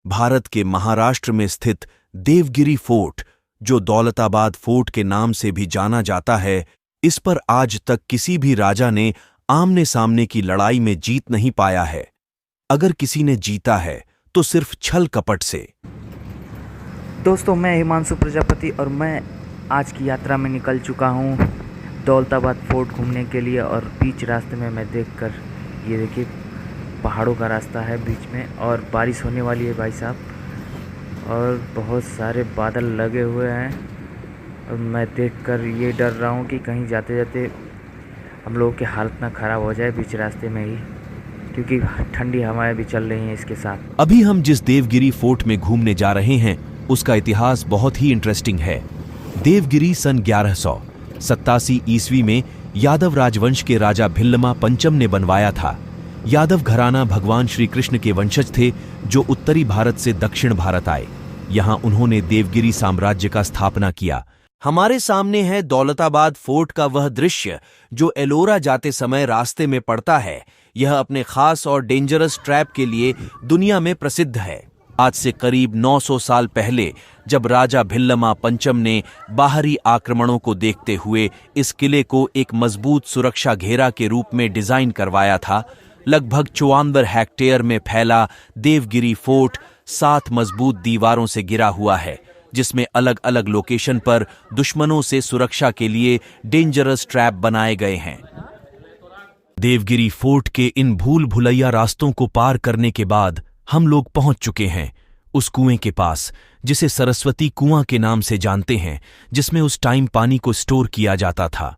भारत के महाराष्ट्र में स्थित देवगिरी फोर्ट, जो दौलताबाद फोर्ट के नाम से भी जाना जाता है, इस पर आज तक किसी भी राजा ने आमने सामने की लड़ाई में जीत नहीं पाया है। अगर किसी ने जीता है तो सिर्फ छल कपट से। दोस्तों, मैं हिमांशु प्रजापति और मैं आज की यात्रा में निकल चुका हूँ दौलताबाद फोर्ट घूमने के लिए। और बीच रास्ते में मैं देखकर, ये देखिए पहाड़ों का रास्ता है बीच में, और बारिश होने वाली है भाई साहब, और बहुत सारे बादल लगे हुए हैं। और मैं देखकर ये डर रहा हूँ कि कहीं जाते जाते हम लोगों की हालत ना ख़राब हो जाए बीच रास्ते में ही, क्योंकि ठंडी हवाएं भी चल रही हैं इसके साथ। अभी हम जिस देवगिरी फोर्ट में घूमने जा रहे हैं उसका इतिहास बहुत ही इंटरेस्टिंग है। देवगिरी सन 1187 ईस्वी में यादव राजवंश के राजा भिल्लमा पंचम ने बनवाया था। यादव घराना भगवान श्री कृष्ण के वंशज थे, जो उत्तरी भारत से दक्षिण भारत आए। यहां उन्होंने देवगिरी साम्राज्य का स्थापना किया। हमारे सामने है दौलताबाद फोर्ट का वह दृश्य जो एलोरा जाते समय रास्ते में पड़ता है। यह अपने खास और डेंजरस ट्रैप के लिए दुनिया में प्रसिद्ध है। आज से करीब 900 साल पहले जब राजा भिल्लमा पंचम ने बाहरी आक्रमणों को देखते हुए इस किले को एक मजबूत सुरक्षा घेरा के रूप में डिजाइन करवाया था, लगभग 54 हेक्टेयर में फैला देवगिरी फोर्ट 7 मजबूत दीवारों से घिरा हुआ है, जिसमें अलग अलग लोकेशन पर दुश्मनों से सुरक्षा के लिए डेंजरस ट्रैप बनाए गए हैं। देवगिरी फोर्ट के इन भूल भुलैया रास्तों को पार करने के बाद हम लोग पहुंच चुके हैं उस कुएं के पास, जिसे सरस्वती कुआं के नाम से जानते हैं, जिसमें उस टाइम पानी को स्टोर किया जाता था।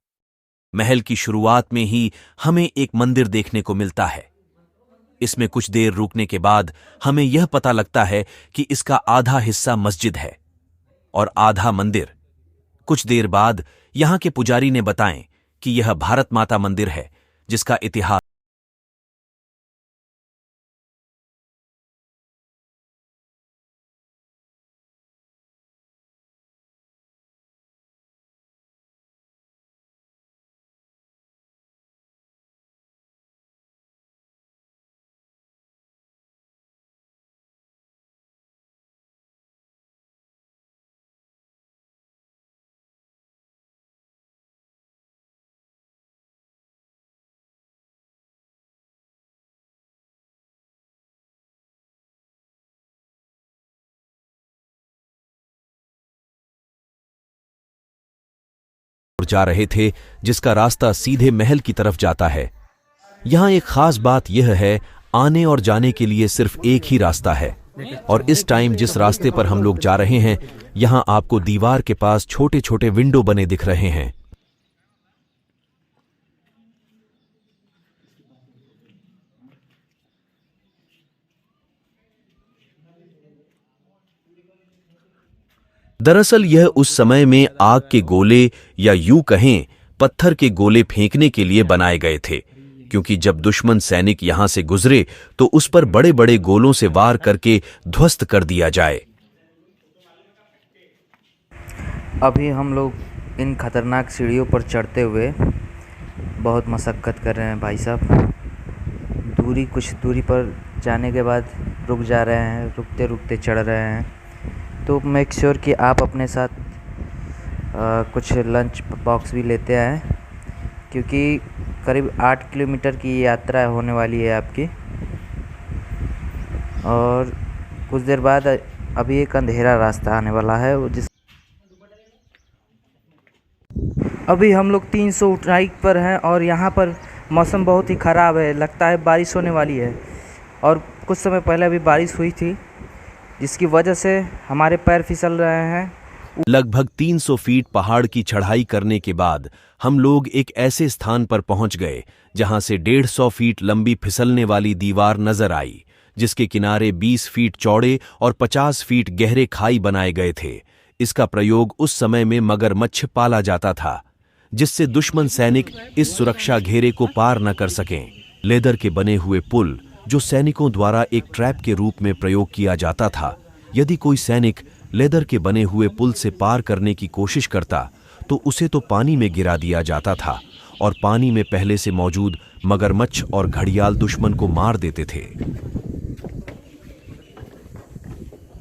महल की शुरुआत में ही हमें एक मंदिर देखने को मिलता है। इसमें कुछ देर रुकने के बाद हमें यह पता लगता है कि इसका आधा हिस्सा मस्जिद है और आधा मंदिर। कुछ देर बाद यहां के पुजारी ने बताएं कि यह भारत माता मंदिर है, जिसका इतिहास जा रहे थे, जिसका रास्ता सीधे महल की तरफ जाता है। यहां एक खास बात यह है, आने और जाने के लिए सिर्फ एक ही रास्ता है। और इस टाइम जिस रास्ते पर हम लोग जा रहे हैं, यहां आपको दीवार के पास छोटे छोटे विंडो बने दिख रहे हैं। दरअसल यह उस समय में आग के गोले या यूं कहें पत्थर के गोले फेंकने के लिए बनाए गए थे, क्योंकि जब दुश्मन सैनिक यहां से गुजरे तो उस पर बड़े बड़े गोलों से वार करके ध्वस्त कर दिया जाए। अभी हम लोग इन खतरनाक सीढ़ियों पर चढ़ते हुए बहुत मशक्क़त कर रहे हैं भाई साहब। कुछ दूरी पर जाने के बाद रुक जा रहे हैं, रुकते रुकते चढ़ रहे हैं। तो मेक श्योर कि आप अपने साथ कुछ लंच बॉक्स भी लेते आएँ, क्योंकि करीब 8 किलोमीटर की यात्रा होने वाली है आपकी। और कुछ देर बाद अभी एक अंधेरा रास्ता आने वाला है, अभी हम लोग 300 ऊंचाई पर हैं और यहाँ पर मौसम बहुत ही ख़राब है। लगता है बारिश होने वाली है, और कुछ समय पहले अभी बारिश हुई थी, जिसकी वजह से हमारे पैर फिसल रहे हैं। लगभग 300 फीट पहाड़ की चढ़ाई करने के बाद हम लोग एक ऐसे स्थान पर पहुंच गए जहां से 150 फीट लंबी फिसलने वाली दीवार नजर आई, जिसके किनारे 20 फीट चौड़े और 50 फीट गहरे खाई बनाए गए थे। इसका प्रयोग उस समय में मगरमच्छ पाला जाता था, जिससे दुश्मन सैनिक इस सुरक्षा घेरे को पार न कर सकें। लेदर के बने हुए पुल, जो सैनिकों द्वारा एक ट्रैप के रूप में प्रयोग किया जाता था। यदि कोई सैनिक लेदर के बने हुए पुल से पार करने की कोशिश करता तो उसे तो पानी में गिरा दिया जाता था, और पानी में पहले से मौजूद मगरमच्छ और घड़ियाल दुश्मन को मार देते थे।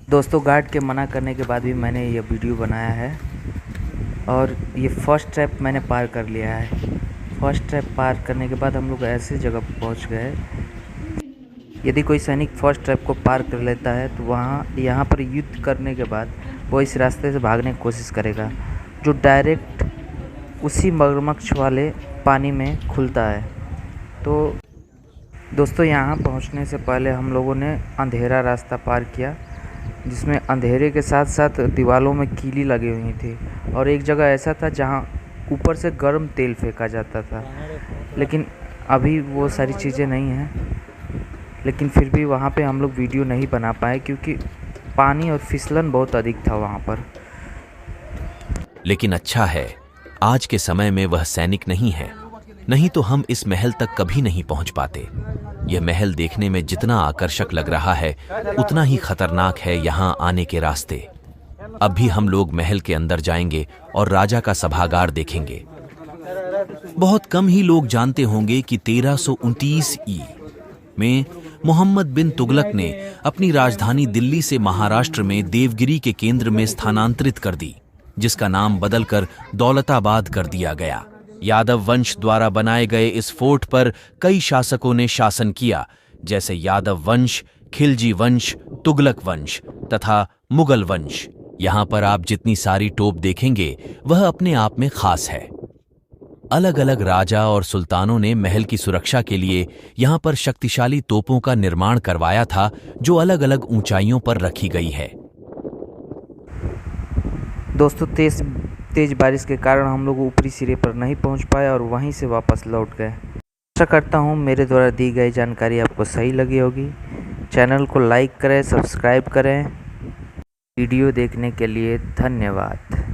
दोस्तों गार्ड के मना करने के बाद भी मैंने ये वीडियो बनाया है और ये फर्स्ट ट्रैप मैंने पार कर लिया है। फर्स्ट ट्रैप पार करने के बाद हम लोग ऐसी जगह पर पहुँच गए। यदि कोई सैनिक फर्स्ट ट्रैप को पार कर लेता है तो यहाँ पर युद्ध करने के बाद वो इस रास्ते से भागने की कोशिश करेगा जो डायरेक्ट उसी मगरमच्छ वाले पानी में खुलता है। तो दोस्तों यहाँ पहुँचने से पहले हम लोगों ने अंधेरा रास्ता पार किया जिसमें अंधेरे के साथ साथ दीवारों में कीली लगी हुई थी और एक जगह ऐसा था जहाँ ऊपर से गर्म तेल फेंका जाता था, लेकिन अभी वो सारी चीज़ें नहीं हैं। लेकिन फिर भी वहाँ पे हम लोग वीडियो नहीं बना पाए क्योंकि पानी और फिसलन बहुत अधिक था वहाँ पर। लेकिन अच्छा है आज के समय में वह सैनिक नहीं है, नहीं तो हम इस महल तक कभी नहीं पहुंच पाते। यह महल देखने में जितना आकर्षक लग रहा है उतना ही खतरनाक है यहाँ आने के रास्ते। अब भी हम लोग महल के अंदर जाएंगे और राजा का सभागार देखेंगे। बहुत कम ही लोग जानते होंगे कि 1329 ई में मोहम्मद बिन तुगलक ने अपनी राजधानी दिल्ली से महाराष्ट्र में देवगिरी के केंद्र में स्थानांतरित कर दी, जिसका नाम बदलकर दौलताबाद कर दिया गया। यादव वंश द्वारा बनाए गए इस फोर्ट पर कई शासकों ने शासन किया, जैसे यादव वंश, खिलजी वंश, तुगलक वंश तथा मुगल वंश। यहाँ पर आप जितनी सारी तोप देखेंगे वह अपने आप में खास है। अलग अलग राजा और सुल्तानों ने महल की सुरक्षा के लिए यहाँ पर शक्तिशाली तोपों का निर्माण करवाया था जो अलग अलग ऊंचाइयों पर रखी गई है। दोस्तों तेज बारिश के कारण हम लोग ऊपरी सिरे पर नहीं पहुंच पाए और वहीं से वापस लौट गए। आशा करता हूं मेरे द्वारा दी गई जानकारी आपको सही लगी होगी। चैनल को लाइक करें, सब्सक्राइब करें। वीडियो देखने के लिए धन्यवाद।